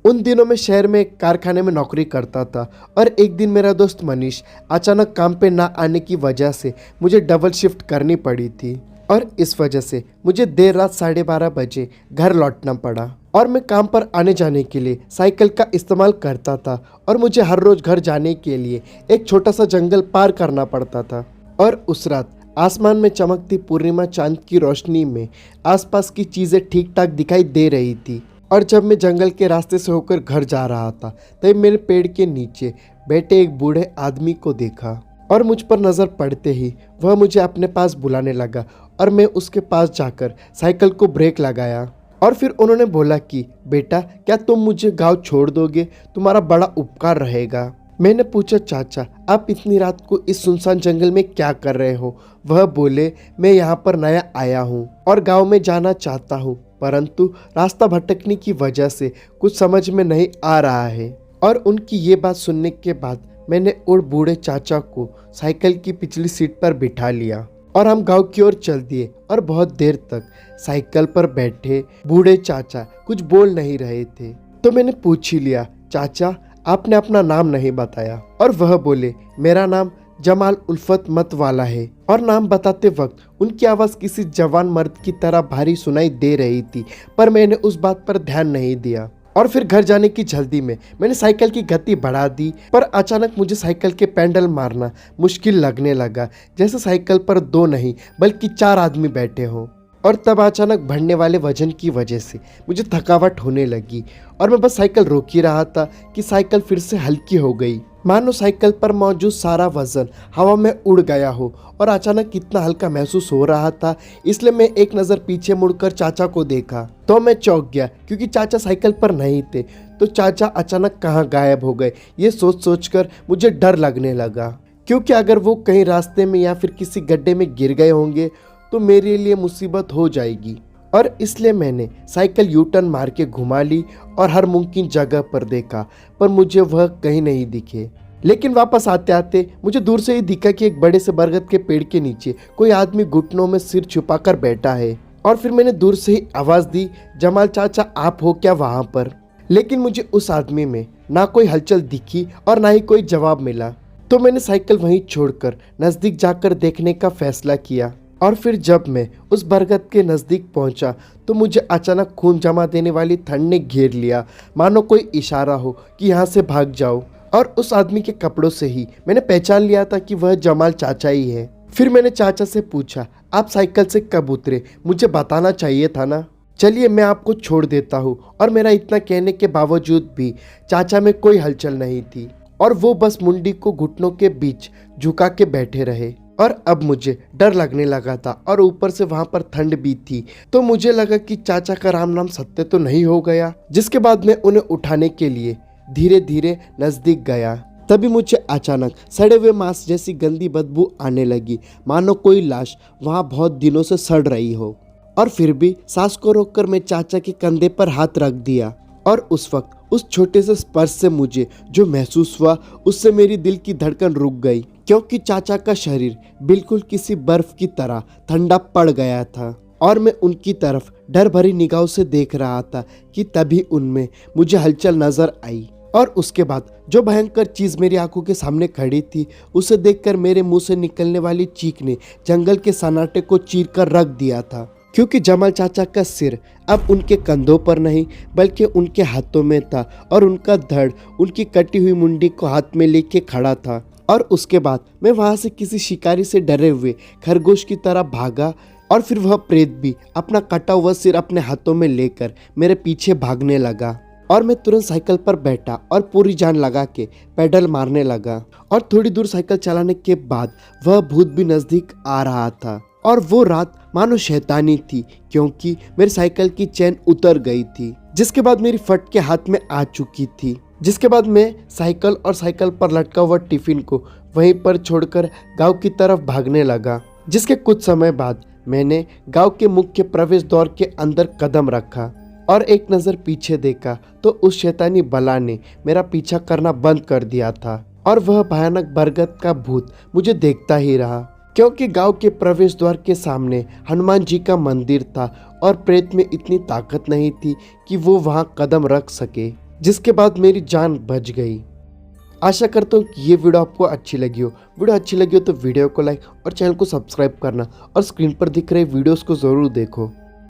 उन दिनों मैं शहर में एक कारखाने में नौकरी करता था और एक दिन मेरा दोस्त मनीष अचानक काम पे ना आने की वजह से मुझे डबल शिफ्ट करनी पड़ी थी और इस वजह से मुझे देर रात 12:30 बजे घर लौटना पड़ा। और मैं काम पर आने जाने के लिए साइकिल का इस्तेमाल करता था और मुझे हर रोज घर जाने के लिए एक छोटा सा जंगल पार करना पड़ता था। और उस रात आसमान में चमकती पूर्णिमा चांद की रोशनी में आसपास की चीज़ें ठीक ठाक दिखाई दे रही थी। और जब मैं जंगल के रास्ते से होकर घर जा रहा था तब मैंने पेड़ के नीचे बैठे एक बूढ़े आदमी को देखा और मुझ पर नज़र पड़ते ही वह मुझे अपने पास बुलाने लगा और मैं उसके पास जाकर साइकिल को ब्रेक लगाया। और फिर उन्होंने बोला कि बेटा, क्या तुम मुझे गांव छोड़ दोगे? तुम्हारा बड़ा उपकार रहेगा। मैंने पूछा, चाचा आप इतनी रात को इस सुनसान जंगल में क्या कर रहे हो? वह बोले, मैं यहाँ पर नया आया हूँ और गांव में जाना चाहता हूँ, परंतु रास्ता भटकने की वजह से कुछ समझ में नहीं आ रहा है। और उनकी ये बात सुनने के बाद मैंने उन बूढ़े चाचा को साइकिल की पिछली सीट पर बिठा लिया और हम गांव की ओर चल दिए। और बहुत देर तक साइकिल पर बैठे बूढ़े चाचा कुछ बोल नहीं रहे थे। तो मैंने पूछ ही लिया, चाचा आपने अपना नाम नहीं बताया। और वह बोले, मेरा नाम जमाल उल्फत मत वाला है। और नाम बताते वक्त उनकी आवाज़ किसी जवान मर्द की तरह भारी सुनाई दे रही थी, पर मैंने उस बात पर ध्यान नहीं दिया। और फिर घर जाने की जल्दी में मैंने साइकिल की गति बढ़ा दी, पर अचानक मुझे साइकिल के पैडल मारना मुश्किल लगने लगा, जैसे साइकिल पर 2 नहीं बल्कि 4 आदमी बैठे हों। और तब अचानक बढ़ने वाले वजन की वजह से मुझे थकावट होने लगी और मैं बस साइकिल रोक ही रहा था कि साइकिल फिर से हल्की हो गई, मानो साइकिल पर मौजूद सारा वजन हवा में उड़ गया हो। और अचानक कितना हल्का महसूस हो रहा था, इसलिए मैं एक नज़र पीछे मुड़कर चाचा को देखा तो मैं चौंक गया, क्योंकि चाचा साइकिल पर नहीं थे। तो चाचा अचानक कहाँ गायब हो गए, ये सोच कर मुझे डर लगने लगा, क्योंकि अगर वो कहीं रास्ते में या फिर किसी गड्ढे में गिर गए होंगे तो मेरे लिए मुसीबत हो जाएगी। और इसलिए मैंने साइकिल यू टर्न मार के घुमा ली और हर मुमकिन जगह पर देखा, पर मुझे वह कहीं नहीं दिखे। लेकिन वापस आते आते मुझे दूर से ही दिखा कि एक बड़े से बरगद के पेड़ के नीचे कोई आदमी घुटनों में सिर छुपाकर बैठा है। और फिर मैंने दूर से ही आवाज़ दी, जमाल चाचा आप हो क्या वहाँ पर? लेकिन मुझे उस आदमी में ना कोई हलचल दिखी और ना ही कोई जवाब मिला। तो मैंने साइकिल वहीं छोड़कर नज़दीक जाकर देखने का फैसला किया। और फिर जब मैं उस बरगद के नज़दीक पहुंचा तो मुझे अचानक खून जमा देने वाली ठंड ने घेर लिया, मानो कोई इशारा हो कि यहाँ से भाग जाओ। और उस आदमी के कपड़ों से ही मैंने पहचान लिया था कि वह जमाल चाचा ही है। फिर मैंने चाचा से पूछा, आप साइकिल से कब उतरे? मुझे बताना चाहिए था ना। चलिए मैं आपको छोड़ देता हूँ। और मेरा इतना कहने के बावजूद भी चाचा में कोई हलचल नहीं थी और वो बस मुंडी को घुटनों के बीच झुका के बैठे रहे। और अब मुझे डर लगने लगा था और ऊपर से वहां पर ठंड भी थी, तो मुझे लगा कि चाचा का राम नाम सत्य तो नहीं हो गया। जिसके बाद मैं उन्हें उठाने के लिए धीरे धीरे नजदीक गया। तभी मुझे अचानक सड़े हुए मांस जैसी गंदी बदबू आने लगी, मानो कोई लाश वहां बहुत दिनों से सड़ रही हो। और फिर भी सांस को रोककर मैं चाचा के कंधे पर हाथ रख दिया। और उस वक्त उस छोटे से स्पर्श से मुझे जो महसूस हुआ, उससे मेरी दिल की धड़कन रुक गई, क्योंकि चाचा का शरीर बिल्कुल किसी बर्फ की तरह ठंडा पड़ गया था। और मैं उनकी तरफ डर भरी निगाहों से देख रहा था कि तभी उनमें मुझे हलचल नजर आई। और उसके बाद जो भयंकर चीज़ मेरी आंखों के सामने खड़ी थी, उसे देखकर मेरे मुंह से निकलने वाली चीख ने जंगल के सन्नाटे को चीर कर रख दिया था, क्योंकि जमाल चाचा का सिर अब उनके कंधों पर नहीं बल्कि उनके हाथों में था और उनका धड़ उनकी कटी हुई मुंडी को हाथ में लेके खड़ा था। और उसके बाद मैं वहाँ से किसी शिकारी से डरे हुए खरगोश की तरह भागा और फिर वह प्रेत भी अपना कटा हुआ सिर अपने हाथों में लेकर मेरे पीछे भागने लगा। और मैं तुरंत साइकिल पर बैठा और पूरी जान लगा के पैडल मारने लगा। और थोड़ी दूर साइकिल चलाने के बाद वह भूत भी नज़दीक आ रहा था। और वो रात मानो शैतानी थी, क्योंकि मेरी साइकिल की चेन उतर गई थी, जिसके बाद मेरी फट के हाथ में आ चुकी थी। जिसके बाद मैं साइकिल और साइकिल पर लटका हुआ टिफिन को वहीं पर छोड़कर गांव की तरफ भागने लगा। जिसके कुछ समय बाद मैंने गांव के मुख्य प्रवेश द्वार के अंदर कदम रखा और एक नज़र पीछे देखा तो उस शैतानी बला ने मेरा पीछा करना बंद कर दिया था और वह भयानक बरगद का भूत मुझे देखता ही रहा, क्योंकि गांव के प्रवेश द्वार के सामने हनुमान जी का मंदिर था और प्रेत में इतनी ताकत नहीं थी कि वो वहां कदम रख सके। जिसके बाद मेरी जान बच गई। आशा करता हूँ कि ये वीडियो आपको अच्छी लगी हो। वीडियो अच्छी लगी हो तो वीडियो को लाइक और चैनल को सब्सक्राइब करना और स्क्रीन पर दिख रहे वीडियोस को ज़रूर देखो।